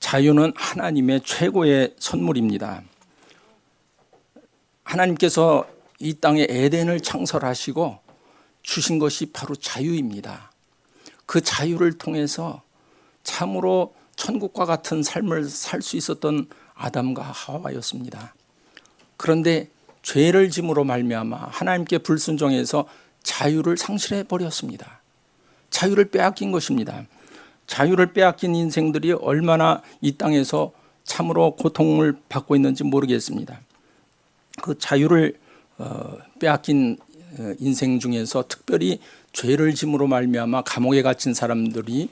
자유는 하나님의 최고의 선물입니다. 하나님께서 이 땅에 에덴을 창설하시고 주신 것이 바로 자유입니다. 그 자유를 통해서 참으로 천국과 같은 삶을 살 수 있었던 아담과 하와였습니다. 그런데 죄를 짐으로 말미암아 하나님께 불순종해서 자유를 상실해 버렸습니다. 자유를 빼앗긴 것입니다. 자유를 빼앗긴 인생들이 얼마나 이 땅에서 참으로 고통을 받고 있는지 모르겠습니다. 그 자유를 빼앗긴 인생 중에서 특별히 죄를 짐으로 말미암아 감옥에 갇힌 사람들이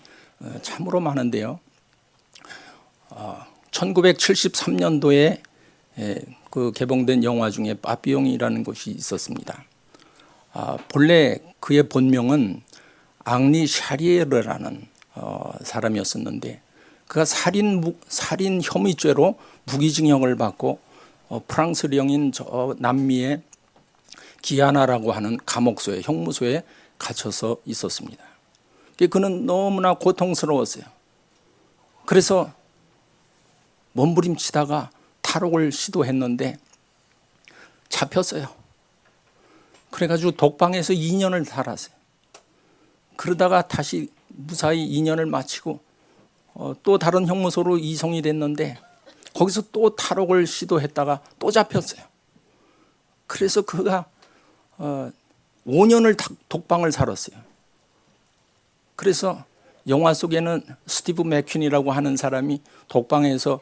참으로 많은데요. 1973년도에 그 개봉된 영화 중에 바비용이라는 것이 있었습니다. 본래 그의 본명은 앙리 샤리에르라는 사람이었었는데 그가 살인 혐의죄로 무기징역을 받고 프랑스령인 저 남미의 기아나라고 하는 감옥소에 형무소에 갇혀서 있었습니다. 그는 너무나 고통스러웠어요. 그래서 몸부림치다가 탈옥을 시도했는데 잡혔어요. 그래가지고 독방에서 2년을 살았어요. 그러다가 다시 무사히 2년을 마치고 또 다른 형무소로 이송이 됐는데 거기서 또 탈옥을 시도했다가 또 잡혔어요. 그래서 그가 5년을 독방을 살았어요. 그래서 영화 속에는 스티브 맥퀸이라고 하는 사람이 독방에서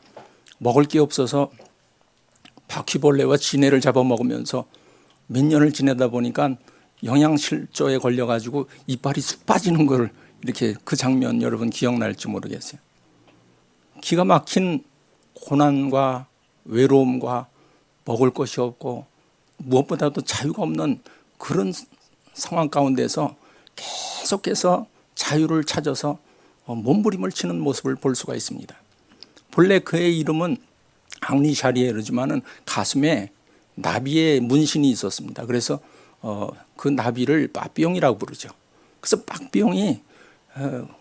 먹을 게 없어서 바퀴벌레와 지네를 잡아먹으면서 몇 년을 지내다 보니까 영양실조에 걸려가지고 이빨이 쑥 빠지는 걸 이렇게 그 장면 여러분 기억날지 모르겠어요. 기가 막힌 고난과 외로움과 먹을 것이 없고 무엇보다도 자유가 없는 그런 상황 가운데서 계속해서 자유를 찾아서 몸부림을 치는 모습을 볼 수가 있습니다. 본래 그의 이름은 앙리 샤리에르지만은 가슴에 나비의 문신이 있었습니다. 그래서 그 나비를 빠삐용이라고 부르죠. 그래서 빠삐용이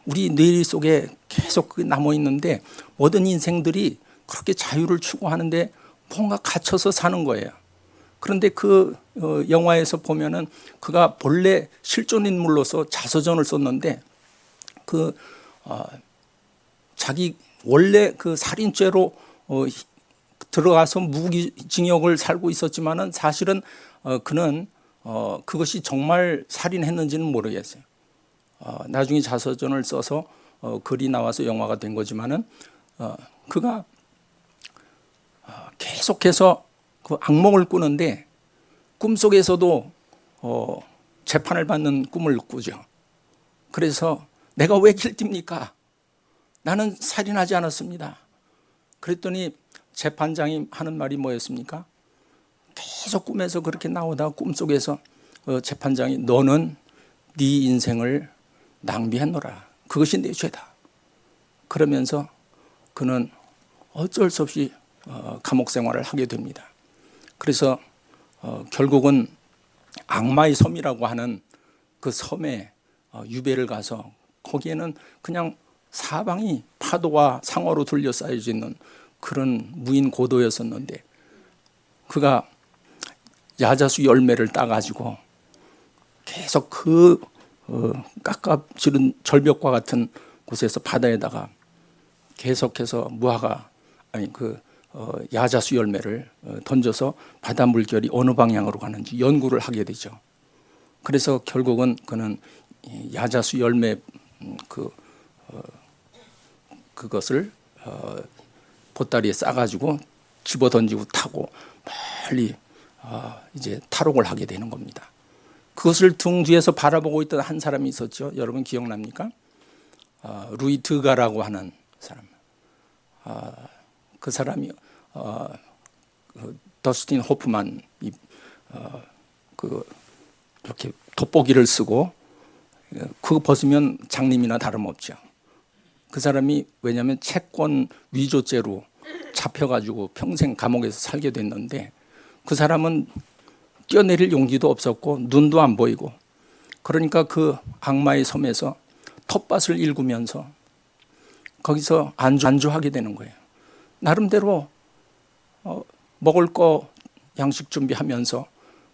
우리 뇌 속에 계속 남아 있는데 모든 인생들이 그렇게 자유를 추구하는데 뭔가 갇혀서 사는 거예요. 그런데 그 영화에서 보면은 그가 본래 실존 인물로서 자서전을 썼는데 자기 원래 그 살인죄로 들어가서 무기징역을 살고 있었지만은 사실은 그는 그것이 정말 살인했는지는 모르겠어요. 나중에 자서전을 써서 글이 나와서 영화가 된 거지만은 그가 계속해서 그 악몽을 꾸는데 꿈속에서도 재판을 받는 꿈을 꾸죠. 그래서 내가 왜 길띨니까? 나는 살인하지 않았습니다. 그랬더니 재판장이 하는 말이 뭐였습니까? 계속 꿈에서 그렇게 나오다가 꿈속에서 재판장이 너는 네 인생을 낭비했노라. 그것이 내 죄다. 그러면서 그는 어쩔 수 없이 감옥 생활을 하게 됩니다. 그래서 결국은 악마의 섬이라고 하는 그 섬에 유배를 가서 거기에는 그냥 사방이 파도와 상어로 둘러싸여져 있는 그런 무인 고도였었는데 그가 야자수 열매를 따가지고 계속 그 깎아지른 절벽과 같은 곳에서 바다에다가 계속해서 야자수 열매를 던져서 바다 물결이 어느 방향으로 가는지 연구를 하게 되죠. 그래서 결국은 그는 야자수 열매 그것을 보따리에 싸가지고 집어 던지고 타고 멀리 이제 탈옥을 하게 되는 겁니다. 그것을 등 뒤에서 바라보고 있던 한 사람이 있었죠. 여러분 기억납니까? 루이 드가라고 하는 사람. 그 사람이 더스틴 호프만이 이렇게 돋보기를 쓰고 그거 벗으면 장님이나 다름없죠. 그 사람이 왜냐하면 채권 위조죄로 잡혀가지고 평생 감옥에서 살게 됐는데 그 사람은 뛰어내릴 용기도 없었고 눈도 안 보이고 그러니까 그 악마의 섬에서 텃밭을 일구면서 거기서 안주하게 되는 거예요. 나름대로 먹을 거 양식 준비하면서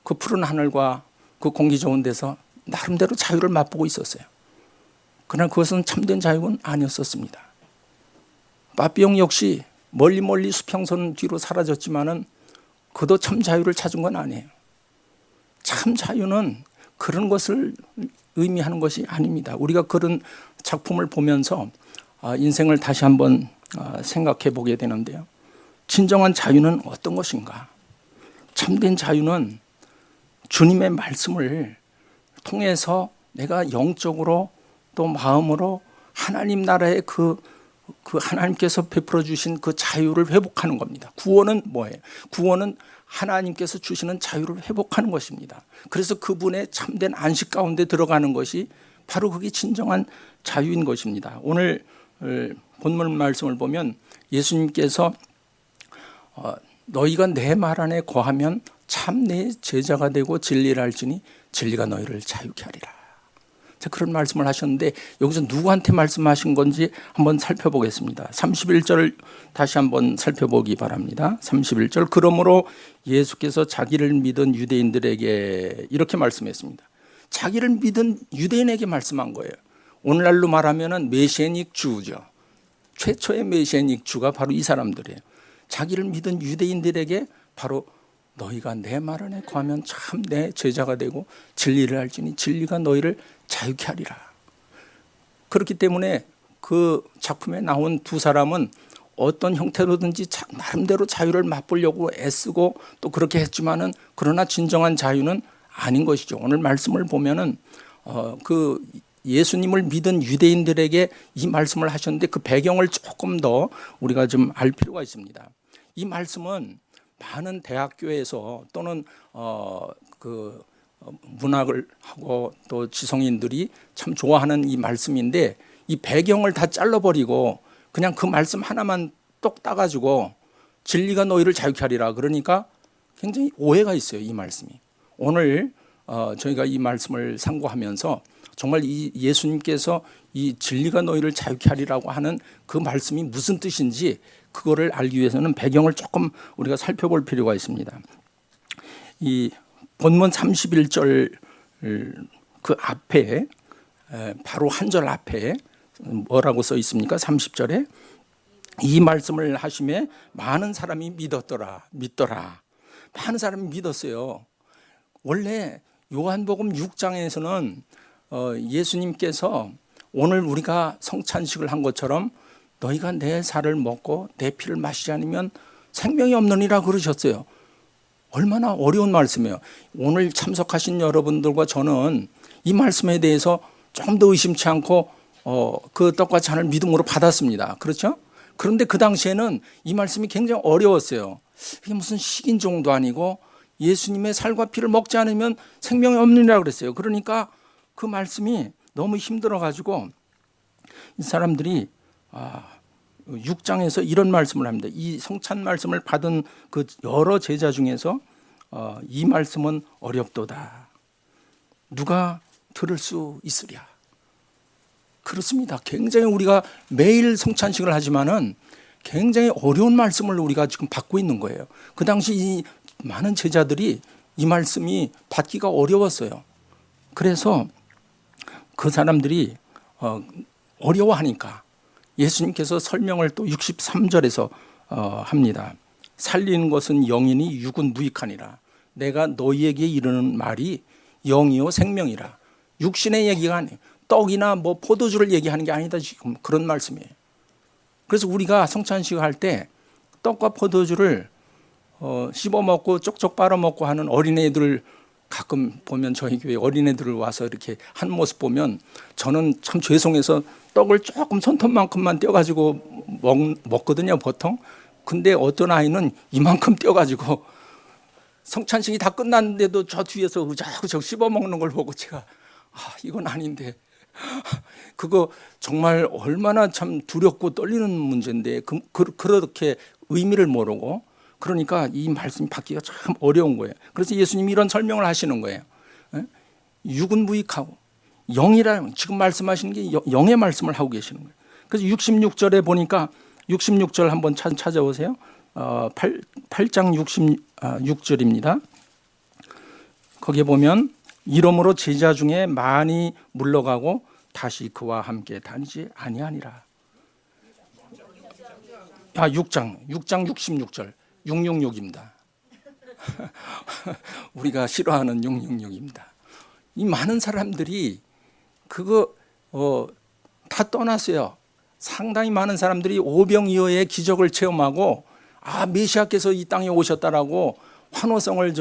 그 푸른 하늘과 그 공기 좋은 데서 나름대로 자유를 맛보고 있었어요. 그러나 그것은 참된 자유는 아니었었습니다. 바비용 역시 멀리 수평선 뒤로 사라졌지만은 그도 참 자유를 찾은 건 아니에요. 참 자유는 그런 것을 의미하는 것이 아닙니다. 우리가 그런 작품을 보면서 인생을 다시 한번 생각해 보게 되는데요. 진정한 자유는 어떤 것인가? 참된 자유는 주님의 말씀을 통해서 내가 영적으로 또 마음으로 하나님 나라의 그 하나님께서 베풀어 주신 그 자유를 회복하는 겁니다. 구원은 뭐예요? 구원은 하나님께서 주시는 자유를 회복하는 것입니다. 그래서 그분의 참된 안식 가운데 들어가는 것이 바로 그게 진정한 자유인 것입니다. 오늘 본문 말씀을 보면 예수님께서 너희가 내 말 안에 거하면 참 내 제자가 되고 진리를 알지니 진리가 너희를 자유케 하리라. 자, 그런 말씀을 하셨는데 여기서 누구한테 말씀하신 건지 한번 살펴보겠습니다. 31절 다시 한번 살펴보기 바랍니다. 31절 그러므로 예수께서 자기를 믿은 유대인들에게 이렇게 말씀했습니다. 자기를 믿은 유대인에게 말씀한 거예요. 오늘날로 말하면 메시아닉 주죠. 최초의 메시아닉 주가 바로 이 사람들이에요. 자기를 믿은 유대인들에게 바로 너희가 내 말 안에 거하면 참 내 제자가 되고 진리를 알지니 진리가 너희를 자유케 하리라. 그렇기 때문에 그 작품에 나온 두 사람은 어떤 형태로든지 나름대로 자유를 맛보려고 애쓰고 또 그렇게 했지만은 그러나 진정한 자유는 아닌 것이죠. 오늘 말씀을 보면은 그 예수님을 믿은 유대인들에게 이 말씀을 하셨는데 그 배경을 조금 더 우리가 좀 알 필요가 있습니다. 이 말씀은 많은 대학교에서 또는 그 문학을 하고 또 지성인들이 참 좋아하는 이 말씀인데 이 배경을 다 잘라버리고 그냥 그 말씀 하나만 똑 따가지고 진리가 너희를 자유케 하리라 그러니까 굉장히 오해가 있어요. 이 말씀이. 오늘 저희가 이 말씀을 상고하면서 정말 이 예수님께서 이 진리가 너희를 자유케 하리라고 하는 그 말씀이 무슨 뜻인지 그거를 알기 위해서는 배경을 조금 우리가 살펴볼 필요가 있습니다. 이 본문 31절 그 앞에 바로 한 절 앞에 뭐라고 써 있습니까? 30절에 이 말씀을 하심에 많은 사람이 믿더라. 많은 사람이 믿었어요. 원래 요한복음 6장에서는 예수님께서 오늘 우리가 성찬식을 한 것처럼 너희가 내 살을 먹고 내 피를 마시지 않으면 생명이 없느니라 그러셨어요. 얼마나 어려운 말씀이에요. 오늘 참석하신 여러분들과 저는 이 말씀에 대해서 조금 더 의심치 않고 그 떡과 잔을 믿음으로 받았습니다. 그렇죠? 그런데 그 당시에는 이 말씀이 굉장히 어려웠어요. 이게 무슨 식인종도 아니고 예수님의 살과 피를 먹지 않으면 생명이 없느니라 그랬어요. 그러니까 그 말씀이 너무 힘들어가지고 이 사람들이 6장에서 이런 말씀을 합니다. 이 성찬 말씀을 받은 그 여러 제자 중에서 이 말씀은 어렵도다. 누가 들을 수 있으랴. 그렇습니다. 굉장히 우리가 매일 성찬식을 하지만은 굉장히 어려운 말씀을 우리가 지금 받고 있는 거예요. 그 당시 이 많은 제자들이 이 말씀이 받기가 어려웠어요. 그래서 그 사람들이 어려워하니까 예수님께서 설명을 또 63절에서 합니다. 살리는 것은 영이니 육은 무익하니라. 내가 너희에게 이르는 말이 영이요 생명이라. 육신의 얘기가 아니에요. 떡이나 뭐 포도주를 얘기하는 게 아니다 지금 그런 말씀이에요. 그래서 우리가 성찬식을 할 때 떡과 포도주를 씹어 먹고 쪽쪽 빨아 먹고 하는 어린애들 가끔 보면 저희 교회 어린애들 와서 이렇게 한 모습 보면 저는 참 죄송해서 떡을 조금 손톱만큼만 떼어가지고 먹거든요 보통. 근데 어떤 아이는 이만큼 떼어가지고 성찬식이 다 끝났는데도 저 뒤에서 의자구적 씹어 먹는 걸 보고 제가 이건 아닌데 그거 정말 얼마나 참 두렵고 떨리는 문제인데 그렇게 의미를 모르고 그러니까 이 말씀이 받기가 참 어려운 거예요. 그래서 예수님이 이런 설명을 하시는 거예요. 육은 무익하고 영이라 지금 말씀하시는 게 영의 말씀을 하고 계시는 거예요. 그래서 66절에 보니까 66절 한번 찾아오세요. 8장 66절입니다. 거기에 보면 이러므로 제자 중에 많이 물러가고 다시 그와 함께 다니지 아니하니라. 6장 66절 666입니다. 우리가 싫어하는 666입니다. 이 많은 사람들이 그거 다 떠났어요. 상당히 많은 사람들이 오병이어의 기적을 체험하고 메시아께서 이 땅에 오셨다라고 환호성을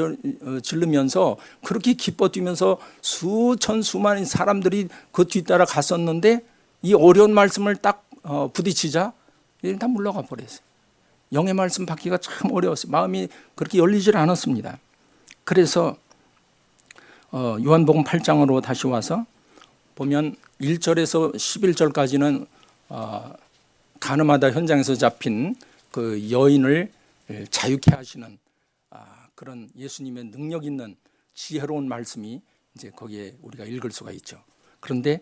지르면서 그렇게 기뻐 뛰면서 수천 수만의 사람들이 그 뒤따라 갔었는데 이 어려운 말씀을 딱 부딪히자 다 물러가 버렸어요. 영의 말씀 받기가 참 어려웠어요. 마음이 그렇게 열리질 않았습니다. 그래서 요한복음 8장으로 다시 와서 보면 1절에서 11절까지는 가늠하다 현장에서 잡힌 그 여인을 자유케 하시는 그런 예수님의 능력 있는 지혜로운 말씀이 이제 거기에 우리가 읽을 수가 있죠. 그런데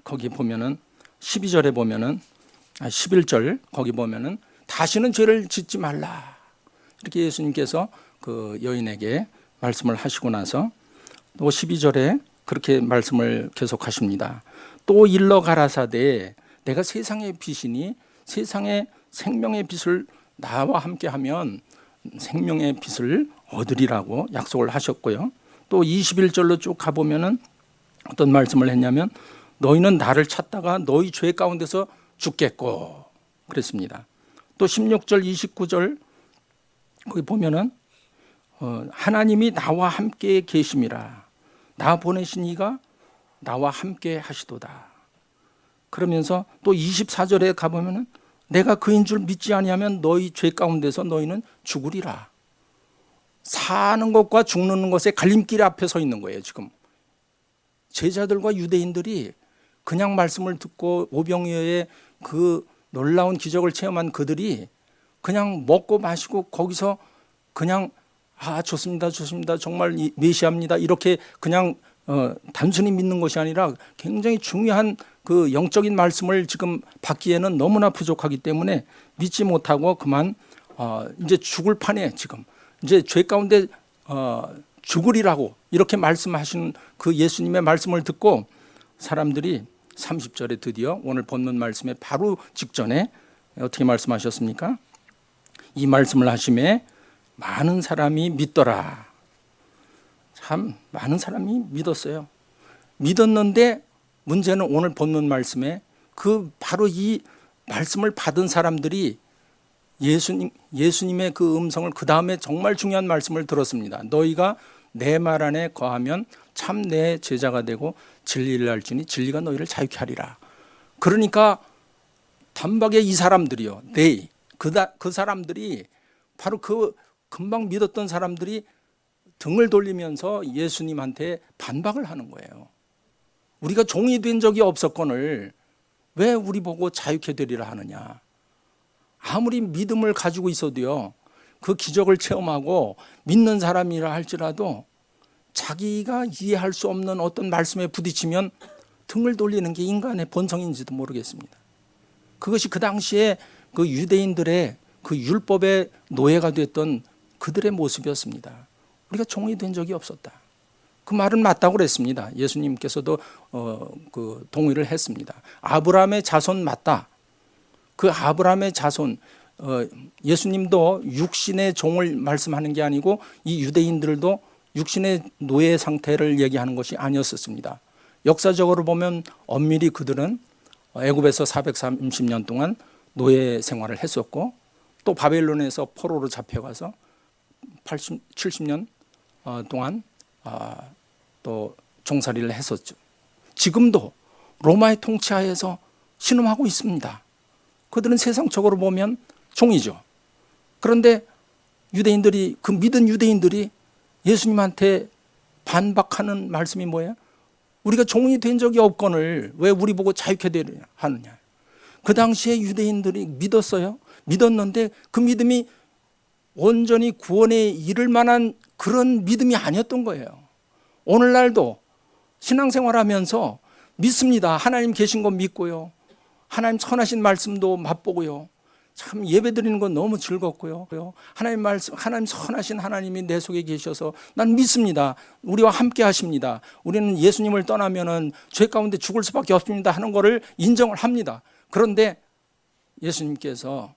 거기 보면은 12절에 보면은 11절 거기 보면은 다시는 죄를 짓지 말라 이렇게 예수님께서 그 여인에게 말씀을 하시고 나서 또 12절에 그렇게 말씀을 계속하십니다. 또 일러 가라사대 내가 세상의 빛이니 세상의 생명의 빛을 나와 함께하면 생명의 빛을 얻으리라고 약속을 하셨고요. 또 21절로 쭉 가보면은 어떤 말씀을 했냐면 너희는 나를 찾다가 너희 죄 가운데서 죽겠고 그랬습니다. 또 16절 29절 거기 보면은 하나님이 나와 함께 계심이라 나 보내신 이가 나와 함께 하시도다. 그러면서 또 24절에 가보면은 내가 그인 줄 믿지 아니하면 너희 죄 가운데서 너희는 죽으리라. 사는 것과 죽는 것의 갈림길 앞에 서 있는 거예요. 지금 제자들과 유대인들이 그냥 말씀을 듣고 오병이어의 그 놀라운 기적을 체험한 그들이 그냥 먹고 마시고 거기서 그냥 좋습니다 좋습니다 정말 메시아입니다 이렇게 그냥 단순히 믿는 것이 아니라 굉장히 중요한 그 영적인 말씀을 지금 받기에는 너무나 부족하기 때문에 믿지 못하고 그만 이제 죽을 판에 지금 이제 죄 가운데 죽으리라고 이렇게 말씀하시는 그 예수님의 말씀을 듣고 사람들이 30절에 드디어 오늘 본문 말씀에 바로 직전에 어떻게 말씀하셨습니까? 이 말씀을 하심에 많은 사람이 믿더라. 참 많은 사람이 믿었어요. 믿었는데 문제는 오늘 본문 말씀에 그 바로 이 말씀을 받은 사람들이 예수님의 그 음성을 그 다음에 정말 중요한 말씀을 들었습니다. 너희가 내 말 안에 거하면 참 내 제자가 되고 진리를 알지니 진리가 너희를 자유케 하리라. 그러니까 단박에 이 사람들이요. 그 사람들이 바로 그 금방 믿었던 사람들이 등을 돌리면서 예수님한테 반박을 하는 거예요. 우리가 종이 된 적이 없었거늘 왜 우리 보고 자유케 되리라 하느냐. 아무리 믿음을 가지고 있어도요. 그 기적을 체험하고 믿는 사람이라 할지라도 자기가 이해할 수 없는 어떤 말씀에 부딪히면 등을 돌리는 게 인간의 본성인지도 모르겠습니다. 그것이 그 당시에 그 유대인들의 그 율법의 노예가 됐던 그들의 모습이었습니다. 우리가 종이 된 적이 없었다. 그 말은 맞다고 그랬습니다. 예수님께서도 그 동의를 했습니다. 아브라함의 자손 맞다. 그 아브라함의 자손 예수님도 육신의 종을 말씀하는 게 아니고 이 유대인들도 육신의 노예 상태를 얘기하는 것이 아니었습니다. 역사적으로 보면 엄밀히 그들은 애굽에서 430년 동안 노예 생활을 했었고 또 바벨론에서 포로로 잡혀가서 70년 동안 또 종살이를 했었죠. 지금도 로마의 통치하에서 신음하고 있습니다. 그들은 세상적으로 보면 종이죠. 그런데 유대인들이 그 믿은 유대인들이 예수님한테 반박하는 말씀이 뭐예요? 우리가 종이 된 적이 없거늘 왜 우리 보고 자유케 되느냐 하느냐. 그 당시에 유대인들이 믿었어요. 믿었는데 그 믿음이 온전히 구원에 이를 만한 그런 믿음이 아니었던 거예요. 오늘날도 신앙생활하면서 믿습니다. 하나님 계신 건 믿고요. 하나님 선하신 말씀도 맛보고요. 참 예배 드리는 건 너무 즐겁고요. 하나님 말씀, 하나님 선하신 하나님이 내 속에 계셔서 난 믿습니다. 우리와 함께 하십니다. 우리는 예수님을 떠나면은 죄 가운데 죽을 수밖에 없습니다 하는 것을 인정을 합니다. 그런데 예수님께서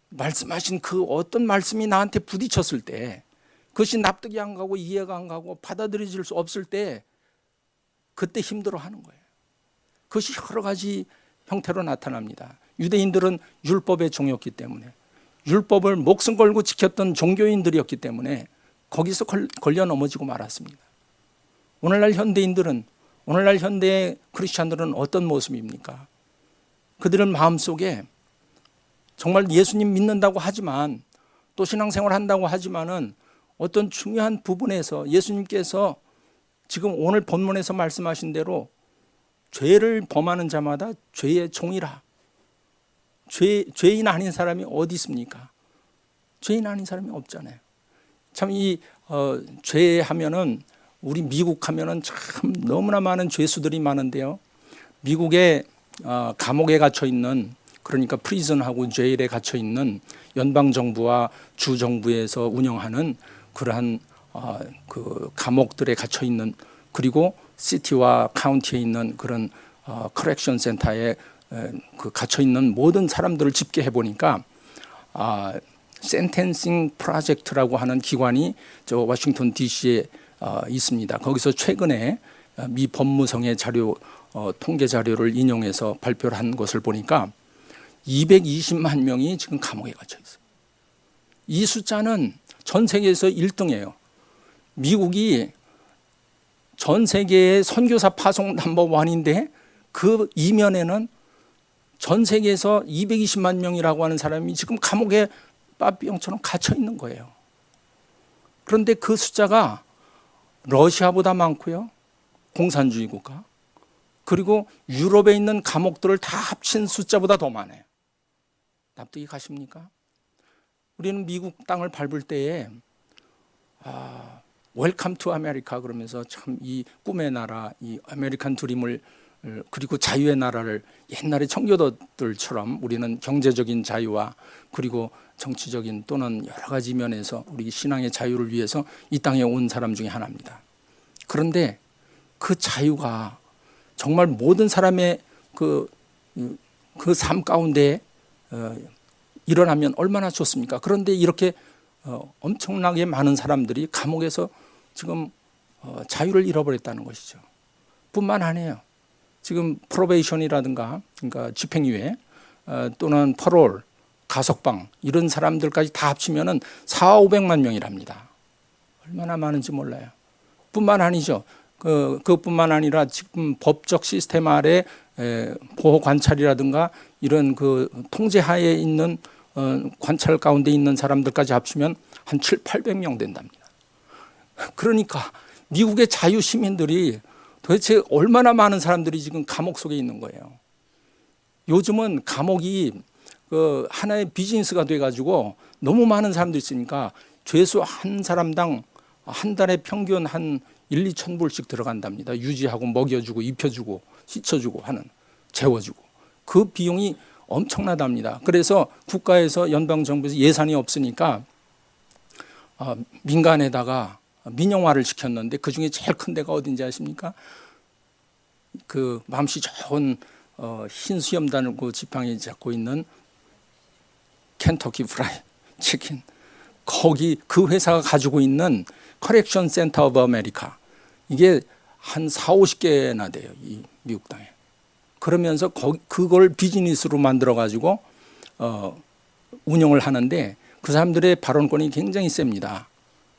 말씀하신 그 어떤 말씀이 나한테 부딪혔을 때, 그것이 납득이 안 가고 이해가 안 가고 받아들여질 수 없을 때, 그때 힘들어하는 거예요. 그것이 여러 가지 형태로 나타납니다. 유대인들은 율법의 종이었기 때문에, 율법을 목숨 걸고 지켰던 종교인들이었기 때문에 거기서 걸려 넘어지고 말았습니다. 오늘날 현대인들은, 오늘날 현대의 크리스찬들은 어떤 모습입니까? 그들은 마음속에 정말 예수님 믿는다고 하지만, 또 신앙생활 한다고 하지만은 어떤 중요한 부분에서 예수님께서 지금 오늘 본문에서 말씀하신 대로 죄를 범하는 자마다 죄의 종이라. 죄인 아닌 사람이 어디 있습니까? 죄인 아닌 사람이 없잖아요. 참 죄 하면은, 우리 미국 하면은 참 너무나 많은 죄수들이 많은데요. 미국의 감옥에 갇혀 있는, 그러니까 프리즌하고 제일에 갇혀 있는 연방 정부와 주 정부에서 운영하는 그러한 그 감옥들에 갇혀 있는, 그리고 시티와 카운티에 있는 그런 커렉션 센터에 그 갇혀 있는 모든 사람들을 집계해 보니까 센텐싱 프로젝트라고 하는 기관이 저 워싱턴 DC에 있습니다. 거기서 최근에 미 법무성의 자료, 통계 자료를 인용해서 발표를 한 것을 보니까 220만 명이 지금 감옥에 갇혀 있어요. 이 숫자는 전 세계에서 1등이에요. 미국이 전 세계의 선교사 파송 넘버 원인데 그 이면에는 전 세계에서 220만 명이라고 하는 사람이 지금 감옥에 빠삐용처럼 갇혀 있는 거예요. 그런데 그 숫자가 러시아보다 많고요. 공산주의 국가. 그리고 유럽에 있는 감옥들을 다 합친 숫자보다 더 많아요. 납득이 가십니까? 우리는 미국 땅을 밟을 때에 웰컴 투 아메리카 그러면서 참 이 꿈의 나라, 이 아메리칸 드림을, 그리고 자유의 나라를, 옛날에 청교도들처럼 우리는 경제적인 자유와 그리고 정치적인 또는 여러 가지 면에서 우리 신앙의 자유를 위해서 이 땅에 온 사람 중에 하나입니다. 그런데 그 자유가 정말 모든 사람의 그 삶 가운데 일어나면 얼마나 좋습니까? 그런데 이렇게 엄청나게 많은 사람들이 감옥에서 지금 자유를 잃어버렸다는 것이죠. 뿐만 아니에요. 지금 프로베이션이라든가, 그러니까 집행유예 또는 퍼롤, 가석방 이런 사람들까지 다 합치면은 400~500만 명이랍니다. 얼마나 많은지 몰라요. 뿐만 아니죠. 그것뿐만 아니라 지금 법적 시스템 아래 보호 관찰이라든가 이런 그 통제하에 있는 관찰 가운데 있는 사람들까지 합치면 한 700~800명 된답니다. 그러니까 미국의 자유 시민들이 도대체 얼마나 많은 사람들이 지금 감옥 속에 있는 거예요. 요즘은 감옥이 그 하나의 비즈니스가 돼가지고 너무 많은 사람들이 있으니까 죄수 한 사람당 한 달에 평균 한 1~2천 불씩 들어간답니다. 유지하고 먹여주고 입혀주고 씻어주고 하는, 재워주고. 그 비용이 엄청나답니다. 그래서 국가에서, 연방정부에서 예산이 없으니까 민간에다가 민영화를 시켰는데 그중에 제일 큰 데가 어딘지 아십니까? 그 맘씨 좋은 흰 수염 달고 지팡이 잡고 있는 켄터키 프라이 치킨, 거기 그 회사가 가지고 있는 커렉션 센터 오브 아메리카, 이게 한 40~50개나 돼요, 이 미국 땅에. 그러면서 그걸 비즈니스로 만들어 가지고 운영을 하는데 그 사람들의 발언권이 굉장히 셉니다.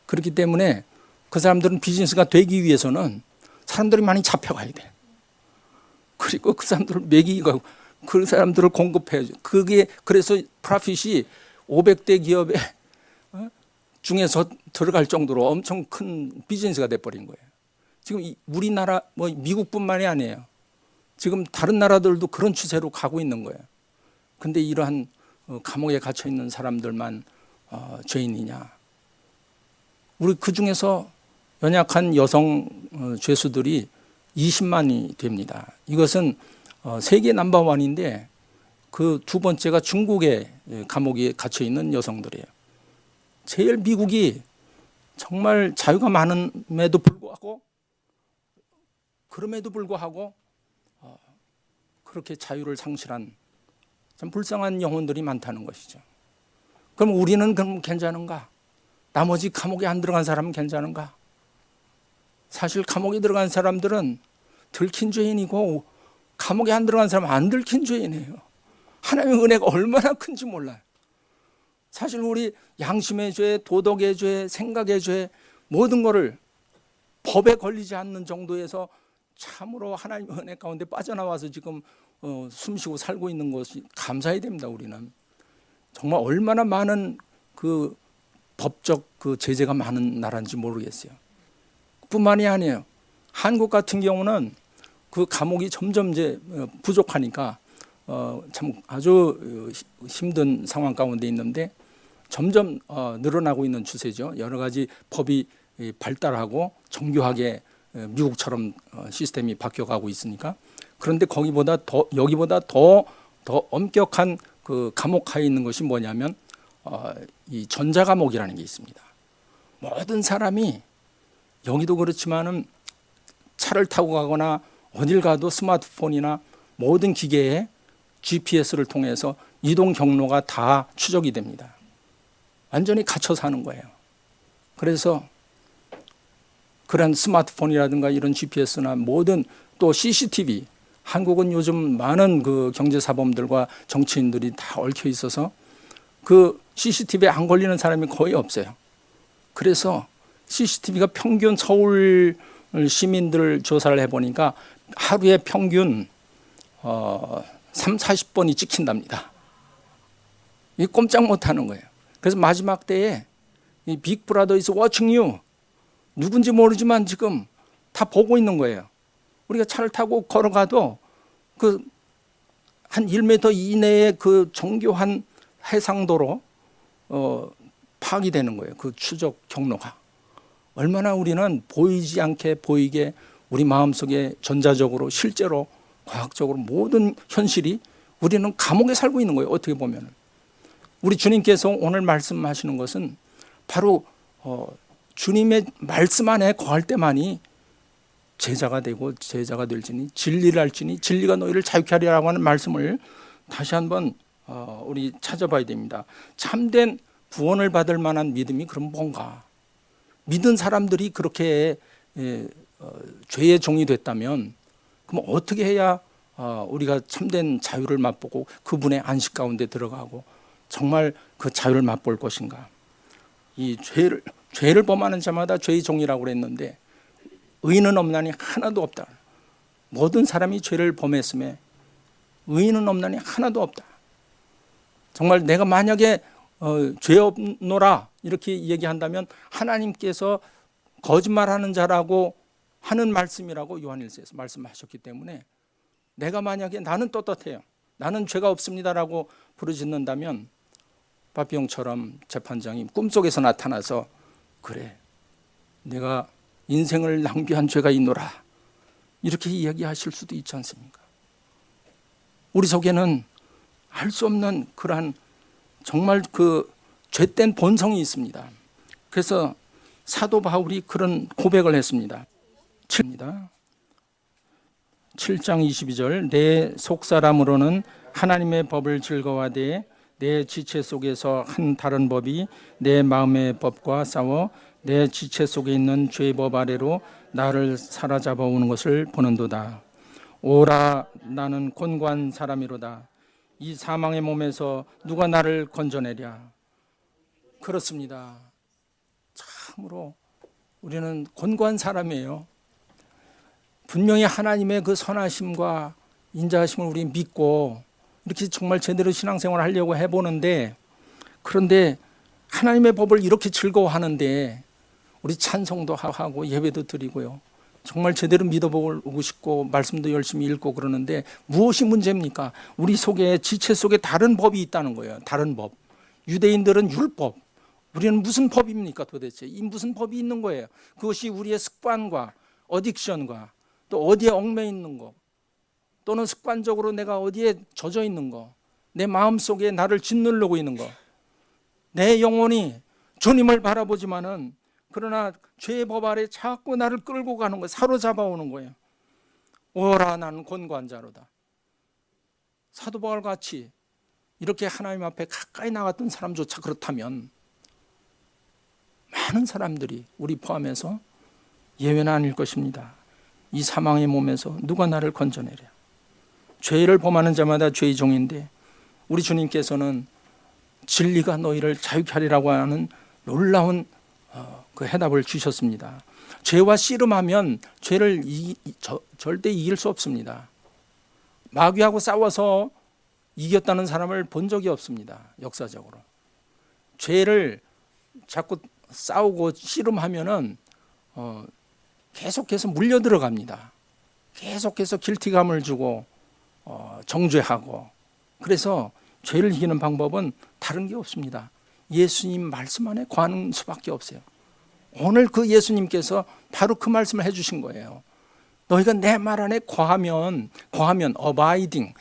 그렇기 때문에 그 사람들은 비즈니스가 되기 위해서는 사람들이 많이 잡혀가야 돼. 그리고 그 사람들을 먹이고 그 사람들을 공급해야죠. 그게 그래서 프로핏이 500대 기업의 중에서 들어갈 정도로 엄청 큰 비즈니스가 돼버린 거예요. 지금 우리나라, 뭐 미국뿐만이 아니에요. 지금 다른 나라들도 그런 추세로 가고 있는 거예요. 그런데 이러한 감옥에 갇혀 있는 사람들만 죄인이냐? 우리 그 중에서 연약한 여성 죄수들이 20만이 됩니다. 이것은 세계 넘버원인데 그 두 번째가 중국의 감옥에 갇혀 있는 여성들이에요. 제일 미국이 정말 자유가 많음에도 불구하고 그럼에도 불구하고 그렇게 자유를 상실한 참 불쌍한 영혼들이 많다는 것이죠. 그럼 우리는 그럼 괜찮은가? 나머지 감옥에 안 들어간 사람은 괜찮은가? 사실 감옥에 들어간 사람들은 들킨 죄인이고 감옥에 안 들어간 사람은 안 들킨 죄인이에요. 하나님의 은혜가 얼마나 큰지 몰라요. 사실 우리 양심의 죄, 도덕의 죄, 생각의 죄 모든 거를 법에 걸리지 않는 정도에서 참으로 하나님의 은혜 가운데 빠져나와서 지금 숨쉬고 살고 있는 것이 감사해야 됩니다. 우리는 정말 얼마나 많은 그 법적 그 제재가 많은 나라인지 모르겠어요. 뿐만이 아니에요. 한국 같은 경우는 그 감옥이 점점 이제 부족하니까 참 아주 힘든 상황 가운데 있는데 점점 늘어나고 있는 추세죠. 여러 가지 법이 발달하고 정교하게 미국처럼 시스템이 바뀌어가고 있으니까. 그런데 여기보다 더 엄격한 그 감옥하에 있는 것이 뭐냐면 이 전자감옥이라는 게 있습니다. 모든 사람이 여기도 그렇지만은 차를 타고 가거나 어딜 가도 스마트폰이나 모든 기계에 GPS를 통해서 이동 경로가 다 추적이 됩니다. 완전히 갇혀 사는 거예요. 그래서 그런 스마트폰이라든가 이런 GPS나 모든 또 CCTV, 한국은 요즘 많은 그 경제사범들과 정치인들이 다 얽혀 있어서 그 CCTV에 안 걸리는 사람이 거의 없어요. 그래서 CCTV가 평균 서울 시민들 조사를 해보니까 하루에 평균 30-40번이 찍힌답니다. 이 꼼짝 못하는 거예요. 그래서 마지막 때에 이 빅브라더 is watching you, 누군지 모르지만 지금 다 보고 있는 거예요. 우리가 차를 타고 걸어가도 그 한 1m 이내의 그 정교한 해상도로 파악이 되는 거예요. 그 추적 경로가. 얼마나 우리는 보이지 않게 보이게 우리 마음속에 전자적으로 실제로 과학적으로 모든 현실이 우리는 감옥에 살고 있는 거예요. 어떻게 보면 우리 주님께서 오늘 말씀하시는 것은 바로 주님의 말씀 안에 거할 때만이 제자가 되고 제자가 될지니 진리를 알지니 진리가 너희를 자유케 하리라고 하는 말씀을 다시 한번 우리 찾아봐야 됩니다. 참된 구원을 받을 만한 믿음이 그럼 뭔가? 믿은 사람들이 그렇게 죄의 종이 됐다면 그럼 어떻게 해야 우리가 참된 자유를 맛보고 그분의 안식 가운데 들어가고 정말 그 자유를 맛볼 것인가? 이 죄를 범하는 자마다 죄의 종이라고 그랬는데 의인은 없나니 하나도 없다. 모든 사람이 죄를 범했음에 의인은 없나니 하나도 없다. 정말 내가 만약에 죄 없노라 이렇게 얘기한다면 하나님께서 거짓말하는 자라고 하는 말씀이라고 요한일서에서 말씀하셨기 때문에 내가 만약에 나는 떳떳해요, 나는 죄가 없습니다라고 부르짖는다면 바비용처럼 재판장이 꿈속에서 나타나서 그래 내가 인생을 낭비한 죄가 있노라 이렇게 이야기하실 수도 있지 않습니까? 우리 속에는 알 수 없는 그러한 정말 그 죄된 본성이 있습니다. 그래서 사도 바울이 그런 고백을 했습니다. 7장 22절 내 속사람으로는 하나님의 법을 즐거워하되 내 지체 속에서 한 다른 법이 내 마음의 법과 싸워 내 지체 속에 있는 죄의 법 아래로 나를 사로잡아 오는 것을 보는도다. 오라 나는 곤고한 사람이로다. 이 사망의 몸에서 누가 나를 건져내랴. 그렇습니다. 참으로 우리는 곤고한 사람이에요. 분명히 하나님의 그 선하심과 인자하심을 우리 믿고 이렇게 정말 제대로 신앙생활을 하려고 해보는데, 그런데 하나님의 법을 이렇게 즐거워하는데 우리 찬송도 하고 예배도 드리고요, 정말 제대로 믿어보고 싶고 말씀도 열심히 읽고 그러는데 무엇이 문제입니까? 우리 속에 지체 속에 다른 법이 있다는 거예요. 다른 법. 유대인들은 율법, 우리는 무슨 법입니까 도대체? 이 무슨 법이 있는 거예요. 그것이 우리의 습관과 어딕션과 또 어디에 얽매여 있는 거, 또는 습관적으로 내가 어디에 젖어 있는 거, 내 마음속에 나를 짓누르고 있는 거, 내 영혼이 주님을 바라보지만은 그러나 죄의 법 아래 자꾸 나를 끌고 가는 거예요. 사로잡아 오는 거예요. 오라 나는 권고한 자로다. 사도 바울 같이 이렇게 하나님 앞에 가까이 나갔던 사람조차 그렇다면 많은 사람들이 우리 포함해서 예외는 아닐 것입니다. 이 사망의 몸에서 누가 나를 건져내랴. 죄를 범하는 자마다 죄의 종인데 우리 주님께서는 진리가 너희를 자유케 하리라고 하는 놀라운 그 해답을 주셨습니다. 죄와 씨름하면 죄를 절대 이길 수 없습니다. 마귀하고 싸워서 이겼다는 사람을 본 적이 없습니다. 역사적으로. 죄를 자꾸 싸우고 씨름하면은 계속해서 물려 들어갑니다. 계속해서 길티감을 주고 정죄하고. 그래서 죄를 이기는 방법은 다른 게 없습니다. 예수님 말씀 안에 거하는 수밖에 없어요. 오늘 그 예수님께서 바로 그 말씀을 해주신 거예요. 너희가 내 말 안에 거하면 abide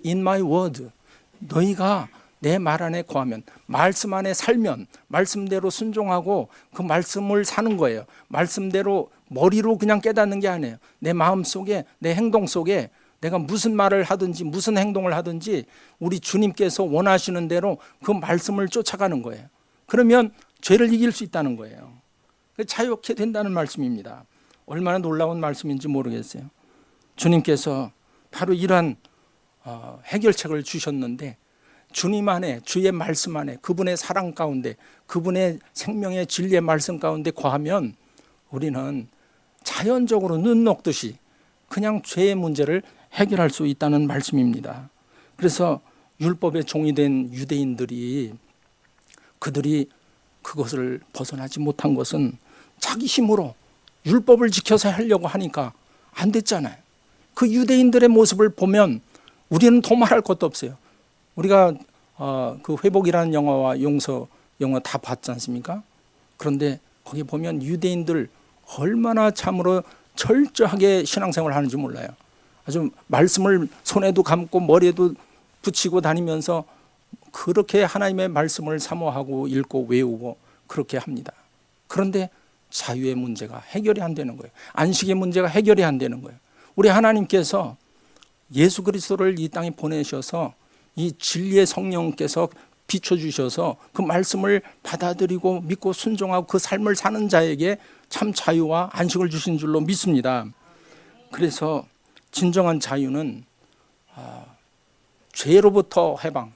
in my word. 너희가 내 말 안에 거하면, 말씀 안에 살면, 말씀대로 순종하고 그 말씀을 사는 거예요. 말씀대로 머리로 그냥 깨닫는 게 아니에요. 내 마음 속에, 내 행동 속에 내가 무슨 말을 하든지 무슨 행동을 하든지 우리 주님께서 원하시는 대로 그 말씀을 쫓아가는 거예요. 그러면 죄를 이길 수 있다는 거예요. 자유케 된다는 말씀입니다. 얼마나 놀라운 말씀인지 모르겠어요. 주님께서 바로 이러한 해결책을 주셨는데 주님 안에, 주의 말씀 안에, 그분의 사랑 가운데, 그분의 생명의 진리의 말씀 가운데 거하면 우리는 자연적으로 눈 녹듯이 그냥 죄의 문제를 해결할 수 있다는 말씀입니다. 그래서 율법의 종이 된 유대인들이 그들이 그것을 벗어나지 못한 것은 자기 힘으로 율법을 지켜서 하려고 하니까 안 됐잖아요. 그 유대인들의 모습을 보면 우리는 더 말할 것도 없어요. 우리가 그 회복이라는 영화와 용서 영화 다 봤지 않습니까? 그런데 거기 보면 유대인들 얼마나 참으로 철저하게 신앙생활을 하는지 몰라요. 아주 말씀을 손에도 감고 머리에도 붙이고 다니면서 그렇게 하나님의 말씀을 사모하고 읽고 외우고 그렇게 합니다. 그런데 자유의 문제가 해결이 안 되는 거예요. 안식의 문제가 해결이 안 되는 거예요. 우리 하나님께서 예수 그리스도를 이 땅에 보내셔서 이 진리의 성령께서 비춰주셔서 그 말씀을 받아들이고 믿고 순종하고 그 삶을 사는 자에게 참 자유와 안식을 주신 줄로 믿습니다. 그래서 진정한 자유는 죄로부터 해방,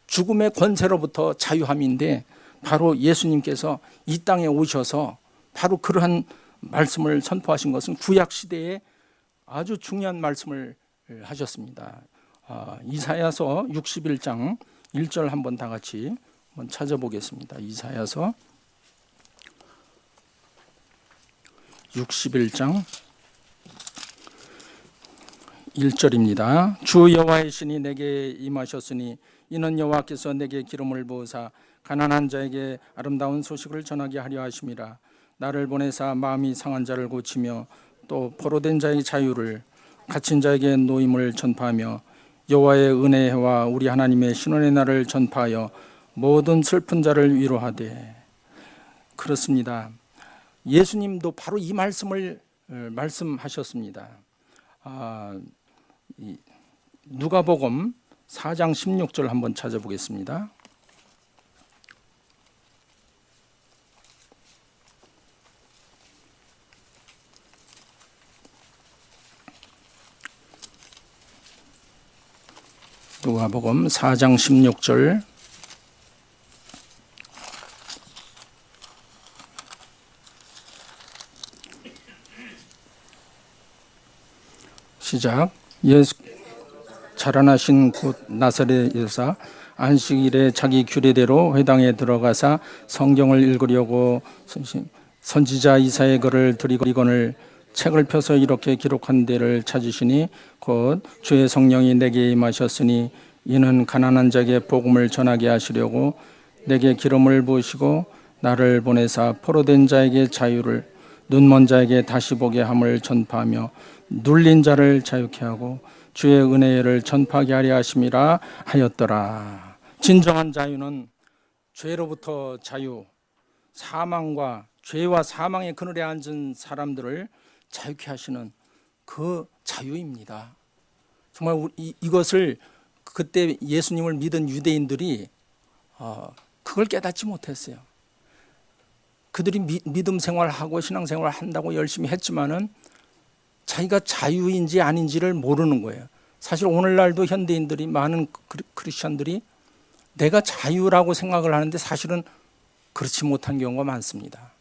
죽음의 권세로부터 자유함인데 바로 예수님께서 이 땅에 오셔서 바로 그러한 말씀을 선포하신 것은 구약시대에 아주 중요한 말씀을 하셨습니다. 이사야서 61장 1절 한번 다 같이 한번 찾아보겠습니다. 이사야서 61장 1절입니다. 주 여호와의 신이 내게 임하셨으니 이는 여호와께서 내게 기름을 부으사 가난한 자에게 아름다운 소식을 전하게 하려 하심이라. 나를 보내사 마음이 상한 자를 고치며 또 포로된 자의 자유를, 갇힌 자에게 노임을 전파하며 여호와의 은혜의 해와 우리 하나님의 신원의 날을 전파하여 모든 슬픈 자를 위로하되. 그렇습니다. 예수님도 바로 이 말씀을 말씀하셨습니다. 누가복음 4장 16절 한번 찾아보겠습니다. 누가복음 4장 16절. 시작. 예수 자라나신 곳 나사렛에서 안식일에 자기 규례대로 회당에 들어가사 성경을 읽으려고 선지자 이사야의 글을 드리거늘 책을 펴서 이렇게 기록한 데를 찾으시니 곧 주의 성령이 내게 임하셨으니 이는 가난한 자에게 복음을 전하게 하시려고 내게 기름을 부으시고 나를 보내사 포로된 자에게 자유를, 눈먼 자에게 다시 보게 함을 전파하며 눌린 자를 자유케 하고 주의 은혜를 전파하게 하려 하심이라 하였더라. 진정한 자유는 죄로부터 자유, 사망과 죄와 사망의 그늘에 앉은 사람들을 자유케 하시는 그 자유입니다. 정말 이것을 그때 예수님을 믿은 유대인들이 그걸 깨닫지 못했어요. 그들이 믿음 생활하고 신앙 생활을 한다고 열심히 했지만은 자기가 자유인지 아닌지를 모르는 거예요. 사실 오늘날도 현대인들이, 많은 크리스천들이 내가 자유라고 생각을 하는데 사실은 그렇지 못한 경우가 많습니다.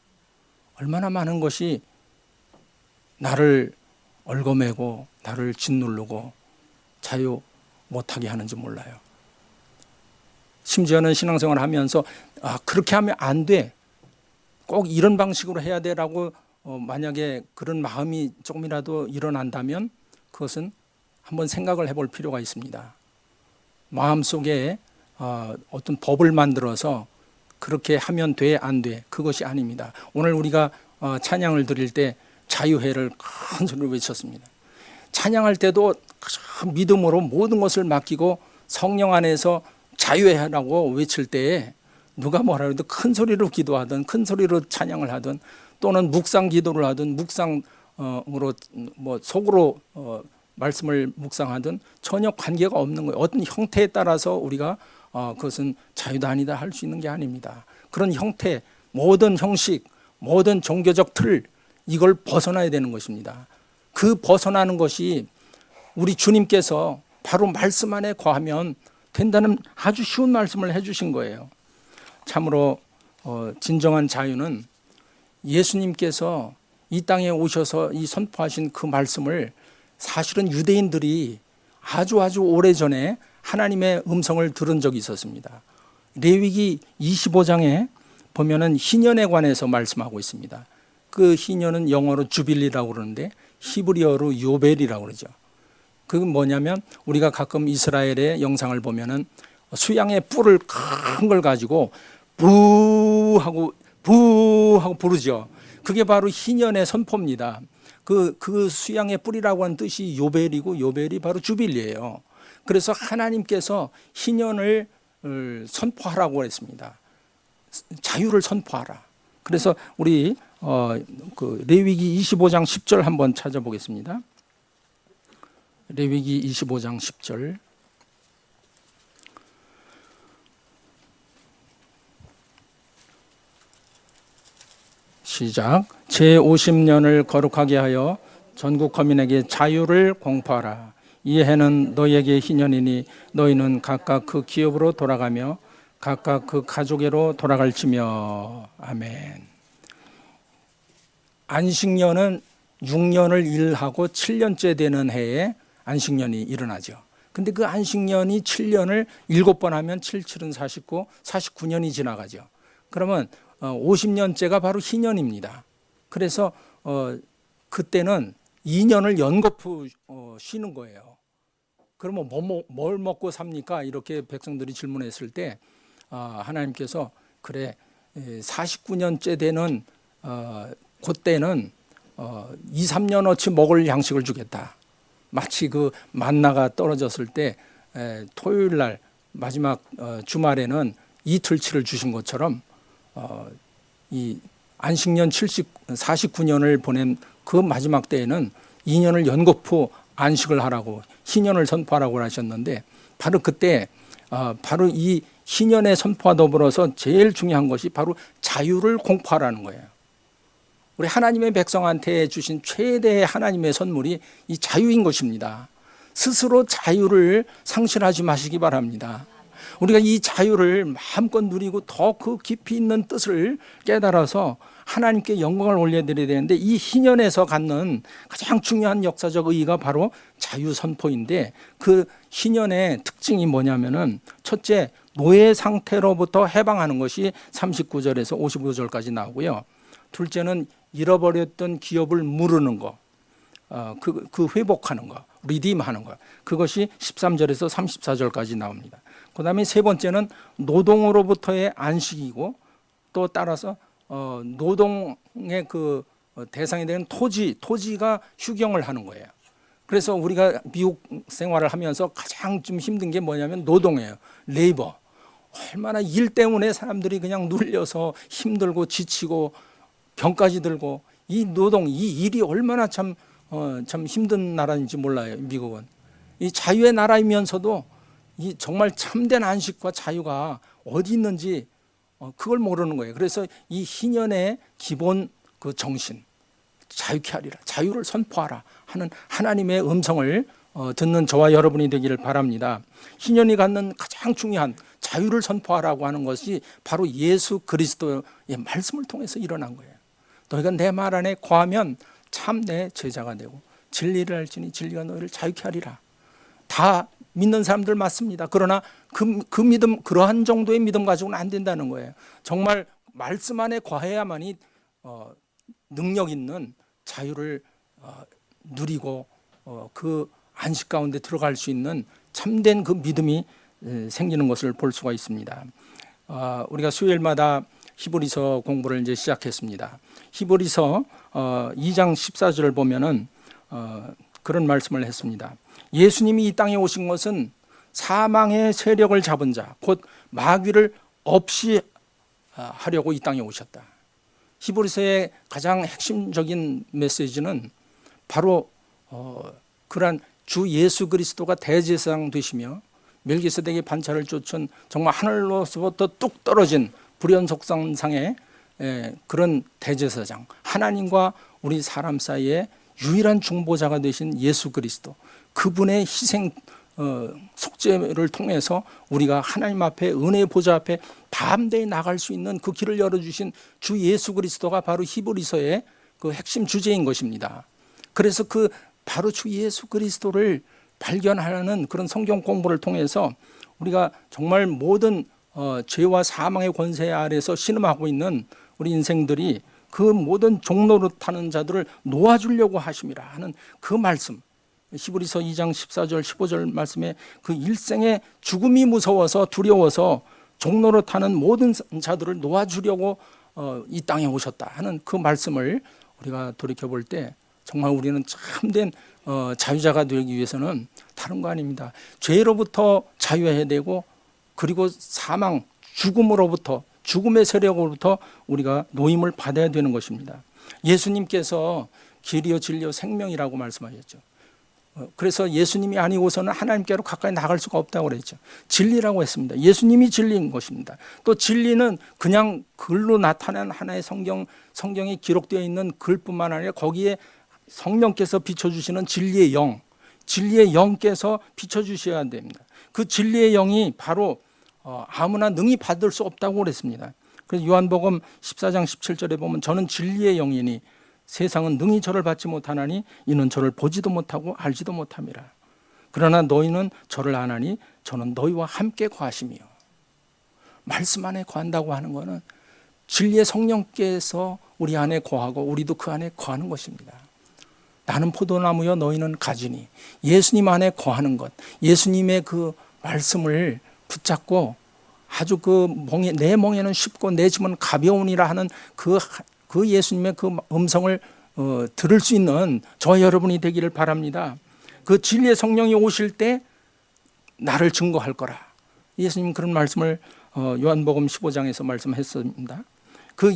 얼마나 많은 것이 나를 얽어매고 나를 짓누르고 자유 못하게 하는지 몰라요. 심지어는 신앙생활을 하면서 그렇게 하면 안 돼, 꼭 이런 방식으로 해야 돼라고 만약에 그런 마음이 조금이라도 일어난다면 그것은 한번 생각을 해볼 필요가 있습니다. 마음속에 어떤 법을 만들어서 그렇게 하면 돼, 안 돼, 그것이 아닙니다. 오늘 우리가 찬양을 드릴 때 자유회를 큰 소리로 외쳤습니다. 찬양할 때도 믿음으로 모든 것을 맡기고 성령 안에서 자유회라고 외칠 때에 누가 뭐라 해도 큰 소리로 기도하든 큰 소리로 찬양을 하든 또는 묵상 기도를 하든 묵상으로 뭐 속으로 말씀을 묵상하든 전혀 관계가 없는 거예요. 어떤 형태에 따라서 우리가 그것은 자유다 아니다 할 수 있는 게 아닙니다. 그런 형태, 모든 형식, 모든 종교적 틀, 이걸 벗어나야 되는 것입니다. 그 벗어나는 것이 우리 주님께서 바로 말씀 안에 거하면 된다는 아주 쉬운 말씀을 해주신 거예요. 참으로 진정한 자유는 예수님께서 이 땅에 오셔서 이 선포하신 그 말씀을 사실은 유대인들이 아주 오래전에 하나님의 음성을 들은 적이 있었습니다. 레위기 25장에 보면은 희년에 관해서 말씀하고 있습니다. 그 희년은 영어로 주빌리라고 그러는데 히브리어로 요벨이라고 그러죠. 그건 뭐냐면 우리가 가끔 이스라엘의 영상을 보면은 수양의 뿔을 큰 걸 가지고 부하고 부르죠. 그게 바로 희년의 선포입니다. 그 수양의 뿔이라고 하는 뜻이 요벨이고 요벨이 바로 주빌리예요. 그래서 하나님께서 희년을 선포하라고 했습니다. 자유를 선포하라. 그래서 우리 그 레위기 25장 10절 한번 찾아보겠습니다. 레위기 25장 10절. 시작. 제50년을 거룩하게 하여 전국 거민에게 자유를 공포하라. 이 해는 너희에게 희년이니 너희는 각각 그 기업으로 돌아가며 각각 그 가족에로 돌아갈지며. 아멘. 안식년은 6년을 일하고 7년째 되는 해에 안식년이 일어나죠. 근데 그 안식년이 7년을 7번 하면 7, 7은 49, 49년이 지나가죠. 그러면 50년째가 바로 희년입니다. 그래서 그때는 2년을 연거푸 쉬는 거예요. 그러면 뭘 먹고 삽니까? 이렇게 백성들이 질문했을 때 하나님께서 그래 49년째 되는 그때는 2, 3년어치 먹을 양식을 주겠다. 마치 그 만나가 떨어졌을 때 토요일 날 마지막 주말에는 이틀치를 주신 것처럼 이 안식년 49년을 보낸 그 마지막 때에는 2년을 연거푸 안식을 하라고 희년을 선포하라고 하셨는데 바로 그때 바로 이 희년의 선포와 더불어서 제일 중요한 것이 바로 자유를 공포하라는 거예요. 우리 하나님의 백성한테 주신 최대의 하나님의 선물이 이 자유인 것입니다. 스스로 자유를 상실하지 마시기 바랍니다. 우리가 이 자유를 마음껏 누리고 더 그 깊이 있는 뜻을 깨달아서 하나님께 영광을 올려드려야 되는데 이 희년에서 갖는 가장 중요한 역사적 의의가 바로 자유 선포인데 그 희년의 특징이 뭐냐면은 첫째, 노예 상태로부터 해방하는 것이 39절에서 55절까지 나오고요. 둘째는 잃어버렸던 기업을 물으는 거, 그 회복하는 거, 리딤하는 거, 그것이 13절에서 34절까지 나옵니다. 그 다음에 세 번째는 노동으로부터의 안식이고 또 따라서 노동의 그 대상이 되는 토지가 휴경을 하는 거예요. 그래서 우리가 미국 생활을 하면서 가장 좀 힘든 게 뭐냐면 노동이에요. 레이버. 얼마나 일 때문에 사람들이 그냥 눌려서 힘들고 지치고 병까지 들고, 이 노동, 이 일이 얼마나 참 힘든 나라인지 몰라요. 미국은 이 자유의 나라이면서도 이 정말 참된 안식과 자유가 어디 있는지 그걸 모르는 거예요. 그래서 이 희년의 기본 그 정신, 자유케 하리라, 자유를 선포하라 하는 하나님의 음성을 듣는 저와 여러분이 되기를 바랍니다. 희년이 갖는 가장 중요한 자유를 선포하라고 하는 것이 바로 예수 그리스도의 말씀을 통해서 일어난 거예요. 너희가 내 말 안에 거하면 참 내 제자가 되고 진리를 알지니 진리가 너희를 자유케 하리라. 다 믿는 사람들 맞습니다. 그러나 그 믿음, 그러한 정도의 믿음 가지고는 안 된다는 거예요. 정말 말씀 안에 거해야만이 능력 있는 자유를 누리고 그 안식 가운데 들어갈 수 있는 참된 그 믿음이 생기는 것을 볼 수가 있습니다. 우리가 수요일마다 히브리서 공부를 이제 시작했습니다. 히브리서 2장 14절을 보면은 그런 말씀을 했습니다. 예수님이 이 땅에 오신 것은 사망의 세력을 잡은 자, 곧 마귀를 없이 하려고 이 땅에 오셨다. 히브리서의 가장 핵심적인 메시지는 바로 그러한 주 예수 그리스도가 대제사장 되시며 멜기세덱의 반차를 쫓은 정말 하늘로서부터 뚝 떨어진 불연속상상의 그런 대제사장, 하나님과 우리 사람 사이에 유일한 중보자가 되신 예수 그리스도, 그분의 희생 속죄를 통해서 우리가 하나님 앞에, 은혜의 보좌 앞에 담대히 나갈 수 있는 그 길을 열어주신 주 예수 그리스도가 바로 히브리서의 그 핵심 주제인 것입니다. 그래서 그 바로 주 예수 그리스도를 발견하는 그런 성경 공부를 통해서 우리가 정말 모든 죄와 사망의 권세 아래서 신음하고 있는 우리 인생들이 그 모든 종로로 타는 자들을 놓아주려고 하심이라 하는 그 말씀, 히브리서 2장 14절 15절 말씀에 그 일생의 죽음이 무서워서 두려워서 종로로 타는 모든 자들을 놓아주려고 이 땅에 오셨다 하는 그 말씀을 우리가 돌이켜볼 때 정말 우리는 참된 자유자가 되기 위해서는 다른 거 아닙니다. 죄로부터 자유해야 되고, 그리고 사망, 죽음으로부터, 죽음의 세력으로부터 우리가 노임을 받아야 되는 것입니다. 예수님께서 길이요 진리요 생명이라고 말씀하셨죠. 그래서 예수님이 아니고서는 하나님께로 가까이 나갈 수가 없다고 그랬죠. 진리라고 했습니다. 예수님이 진리인 것입니다. 또 진리는 그냥 글로 나타난 하나의 성경에 기록되어 있는 글뿐만 아니라 거기에 성령께서 비춰주시는 진리의 영, 진리의 영께서 비춰주셔야 됩니다. 그 진리의 영이 바로 아무나 능히 받을 수 없다고 그랬습니다. 그래서 요한복음 14장 17절에 보면 저는 진리의 영이니 세상은 능히 저를 받지 못하나니 이는 저를 보지도 못하고 알지도 못함이라. 그러나 너희는 저를 아나니 저는 너희와 함께 거하심이요. 말씀 안에 거한다고 하는 것은 진리의 성령께서 우리 안에 거하고 우리도 그 안에 거하는 것입니다. 나는 포도나무여 너희는 가지니, 예수님 안에 거하는 것, 예수님의 그 말씀을 붙잡고 아주 내 멍에는 쉽고 내 짐은 가벼우니라 하는 그 예수님의 그 음성을 들을 수 있는 저와 여러분이 되기를 바랍니다. 그 진리의 성령이 오실 때 나를 증거할 거라. 예수님 그런 말씀을 요한복음 15장에서 말씀했습니다. 그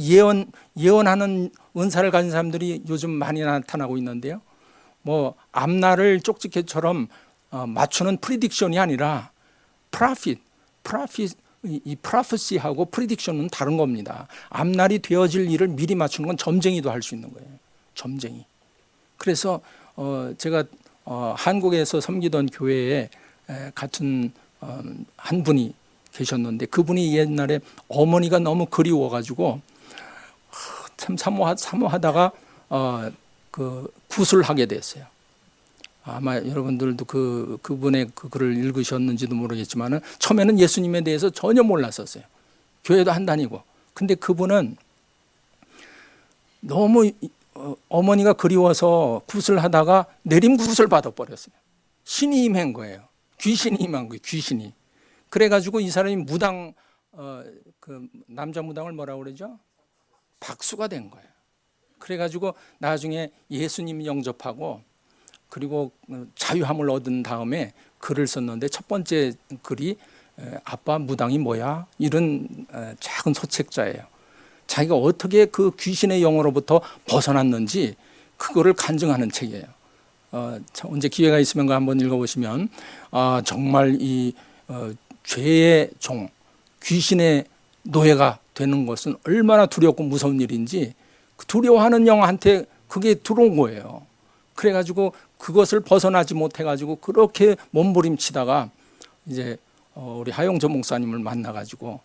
예언하는 은사를 가진 사람들이 요즘 많이 나타나고 있는데요. 뭐 앞날을 쪽지게처럼 맞추는 프리딕션이 아니라 이 프로페시하고 프리딕션은 다른 겁니다. 앞날이 되어질 일을 미리 맞추는 건 점쟁이도 할 수 있는 거예요. 점쟁이. 그래서 제가 한국에서 섬기던 교회에 같은 한 분이 계셨는데, 그분이 옛날에 어머니가 너무 그리워가지고 참 사모하다가 그 구술하게 됐어요. 아마 여러분들도 그분의 그 글을 읽으셨는지도 모르겠지만 처음에는 예수님에 대해서 전혀 몰랐었어요. 교회도 안 다니고. 근데 그분은 너무 어머니가 그리워서 구슬하다가 내림 구슬 받아버렸어요. 신이 임한 거예요. 귀신이 임한 거예요. 귀신이. 그래가지고 이 사람이 무당, 그 남자 무당을 뭐라고 그러죠? 박수가 된 거예요. 그래가지고 나중에 예수님 영접하고 그리고 자유함을 얻은 다음에 글을 썼는데 첫 번째 글이 아빠 무당이 뭐야? 이런 작은 소책자예요. 자기가 어떻게 그 귀신의 영으로부터 벗어났는지 그거를 간증하는 책이에요. 언제 기회가 있으면 그거 한번 읽어보시면 정말 이 죄의 종, 귀신의 노예가 되는 것은 얼마나 두렵고 무서운 일인지 두려워하는 영한테 그게 들어온 거예요. 그래가지고 그것을 벗어나지 못해가지고 그렇게 몸부림치다가 이제 우리 하용조 목사님을 만나가지고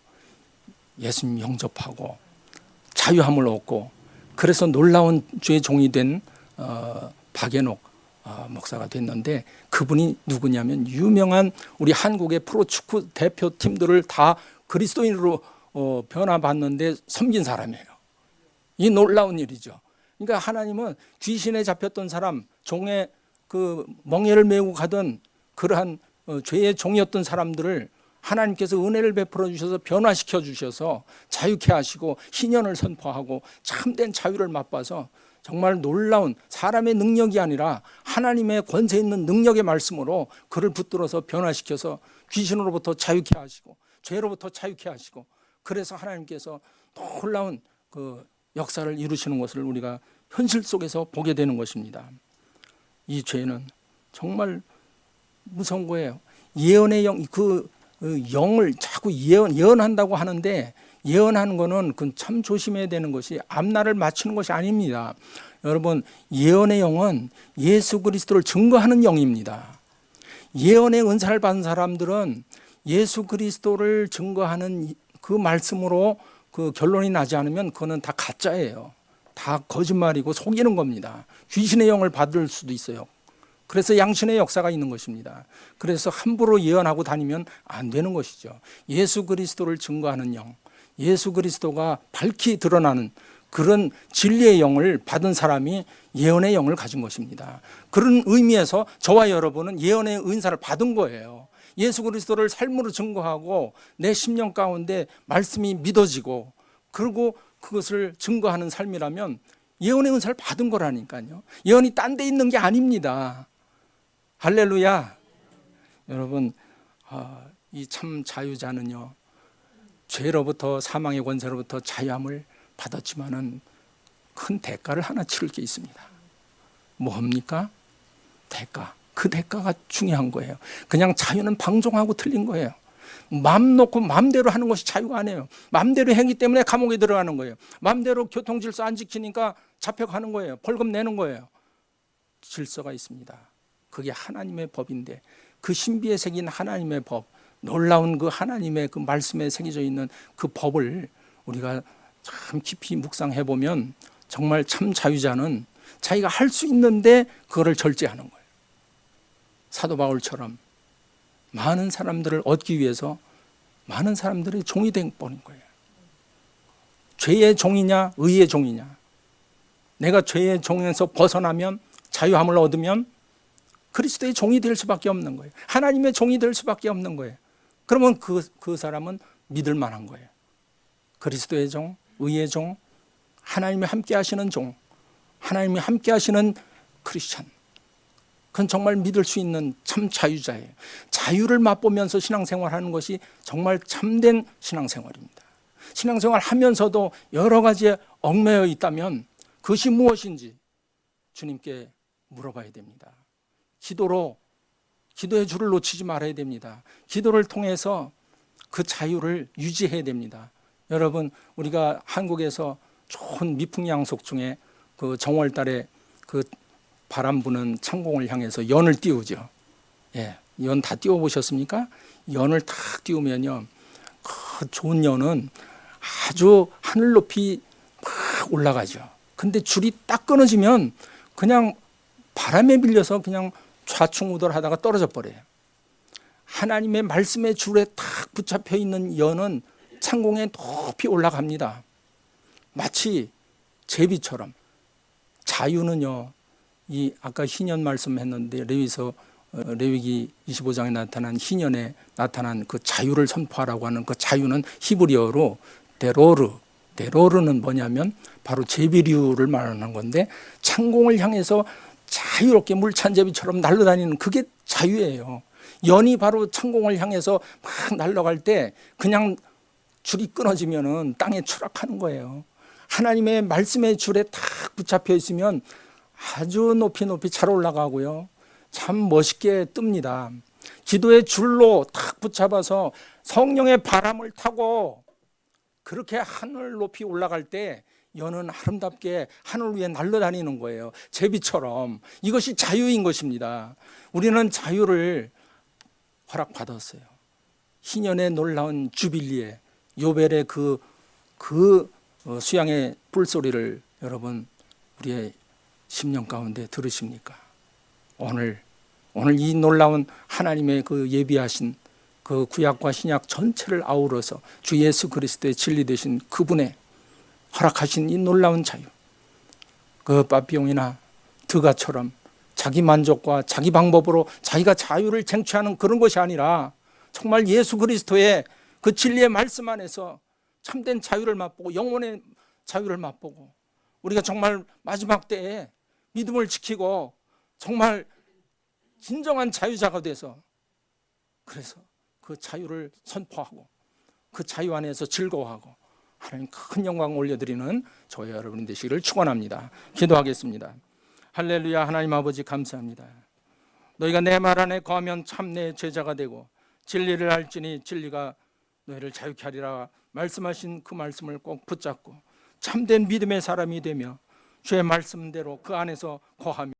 예수님 영접하고 자유함을 얻고 그래서 놀라운 주의 종이 된 박연옥 목사가 됐는데 그분이 누구냐면 유명한 우리 한국의 프로축구 대표팀들을 다 그리스도인으로 변화받는데 섬긴 사람이에요. 이 놀라운 일이죠. 그러니까 하나님은 귀신에 잡혔던 사람, 종의 그 멍에를 메고 가던 그러한 죄의 종이었던 사람들을 하나님께서 은혜를 베풀어 주셔서 변화시켜 주셔서 자유케 하시고 희년을 선포하고 참된 자유를 맛봐서 정말 놀라운 사람의 능력이 아니라 하나님의 권세 있는 능력의 말씀으로 그를 붙들어서 변화시켜서 귀신으로부터 자유케 하시고 죄로부터 자유케 하시고 그래서 하나님께서 놀라운 그 역사를 이루시는 것을 우리가 현실 속에서 보게 되는 것입니다. 이 죄는 정말 무서운 거예요. 예언의 영, 그 영을 자꾸 예언한다고 하는데 예언하는 거는 참 조심해야 되는 것이 앞날을 맞추는 것이 아닙니다. 여러분, 예언의 영은 예수 그리스도를 증거하는 영입니다. 예언의 은사를 받은 사람들은 예수 그리스도를 증거하는 그 말씀으로 그 결론이 나지 않으면 그거는 다 가짜예요. 다 거짓말이고 속이는 겁니다. 귀신의 영을 받을 수도 있어요. 그래서 양신의 역사가 있는 것입니다. 그래서 함부로 예언하고 다니면 안 되는 것이죠. 예수 그리스도를 증거하는 영, 예수 그리스도가 밝히 드러나는 그런 진리의 영을 받은 사람이 예언의 영을 가진 것입니다. 그런 의미에서 저와 여러분은 예언의 은사를 받은 거예요. 예수 그리스도를 삶으로 증거하고 내 심령 가운데 말씀이 믿어지고 그리고 그것을 증거하는 삶이라면 예언의 은사를 받은 거라니까요. 예언이 딴 데 있는 게 아닙니다. 할렐루야. 여러분, 이 참 자유자는요, 죄로부터 사망의 권세로부터 자유함을 받았지만은 큰 대가를 하나 치를 게 있습니다. 뭡니까? 대가. 그 대가가 중요한 거예요. 그냥 자유는 방종하고 틀린 거예요. 마음 놓고 마음대로 하는 것이 자유가 아니에요. 마음대로 했기 때문에 감옥에 들어가는 거예요. 마음대로 교통질서 안 지키니까 잡혀가는 거예요. 벌금 내는 거예요. 질서가 있습니다. 그게 하나님의 법인데 그 신비에 새긴 하나님의 법, 놀라운 그 하나님의 그 말씀에 새겨져 있는 그 법을 우리가 참 깊이 묵상해 보면 정말 참 자유자는 자기가 할 수 있는데 그거를 절제하는 거예요. 사도 바울처럼 많은 사람들을 얻기 위해서 많은 사람들의 종이 된 뻔인 거예요. 죄의 종이냐 의의 종이냐. 내가 죄의 종에서 벗어나면 자유함을 얻으면 그리스도의 종이 될 수밖에 없는 거예요. 하나님의 종이 될 수밖에 없는 거예요. 그러면 그 사람은 믿을 만한 거예요. 그리스도의 종, 의의 종, 하나님이 함께 하시는 종, 하나님이 함께 하시는 크리스찬. 그건 정말 믿을 수 있는 참 자유자예요. 자유를 맛보면서 신앙생활하는 것이 정말 참된 신앙생활입니다. 신앙생활 하면서도 여러 가지에 얽매여 있다면 그것이 무엇인지 주님께 물어봐야 됩니다. 기도의 줄을 놓치지 말아야 됩니다. 기도를 통해서 그 자유를 유지해야 됩니다. 여러분, 우리가 한국에서 좋은 미풍양속 중에 그 정월달에 그 바람 부는 창공을 향해서 연을 띄우죠. 예, 연 다 띄워보셨습니까? 연을 탁 띄우면요, 그 좋은 연은 아주 하늘 높이 막 올라가죠. 근데 줄이 딱 끊어지면 그냥 바람에 밀려서 그냥 좌충우돌하다가 떨어져 버려요. 하나님의 말씀의 줄에 탁 붙잡혀 있는 연은 창공에 높이 올라갑니다. 마치 제비처럼. 자유는요, 이 아까 희년 말씀했는데 레위기 25장에 나타난 희년에 나타난 그 자유를 선포하라고 하는 그 자유는 히브리어로 데로르는 뭐냐면 바로 제비류를 말하는 건데 창공을 향해서 자유롭게 물찬제비처럼 날아다니는 그게 자유예요. 연이 바로 천공을 향해서 막 날아갈 때 그냥 줄이 끊어지면은 땅에 추락하는 거예요. 하나님의 말씀의 줄에 탁 붙잡혀 있으면 아주 높이 높이 잘 올라가고요. 참 멋있게 뜹니다. 기도의 줄로 탁 붙잡아서 성령의 바람을 타고 그렇게 하늘 높이 올라갈 때 연은 아름답게 하늘 위에 날아다니는 거예요. 제비처럼. 이것이 자유인 것입니다. 우리는 자유를 허락받았어요. 희년의 놀라운 주빌리에 요벨의 그 수양의 뿔소리를 여러분 우리의 심령 가운데 들으십니까? 오늘 이 놀라운 하나님의 그 예비하신 그 구약과 신약 전체를 아우러서 주 예수 그리스도의 진리 되신 그분의 허락하신 이 놀라운 자유, 그 빠삐용이나 드가처럼 자기 만족과 자기 방법으로 자기가 자유를 쟁취하는 그런 것이 아니라 정말 예수 그리스도의 그 진리의 말씀 안에서 참된 자유를 맛보고 영혼의 자유를 맛보고 우리가 정말 마지막 때에 믿음을 지키고 정말 진정한 자유자가 돼서 그래서 그 자유를 선포하고 그 자유 안에서 즐거워하고 하나님 큰 영광 올려드리는 저희 여러분이 되시기를 축원합니다. 기도하겠습니다. 할렐루야. 하나님 아버지 감사합니다. 너희가 내 말 안에 거하면 참 내 제자가 되고 진리를 알지니 진리가 너희를 자유케 하리라 말씀하신 그 말씀을 꼭 붙잡고 참된 믿음의 사람이 되며 주의 말씀대로 그 안에서 거하며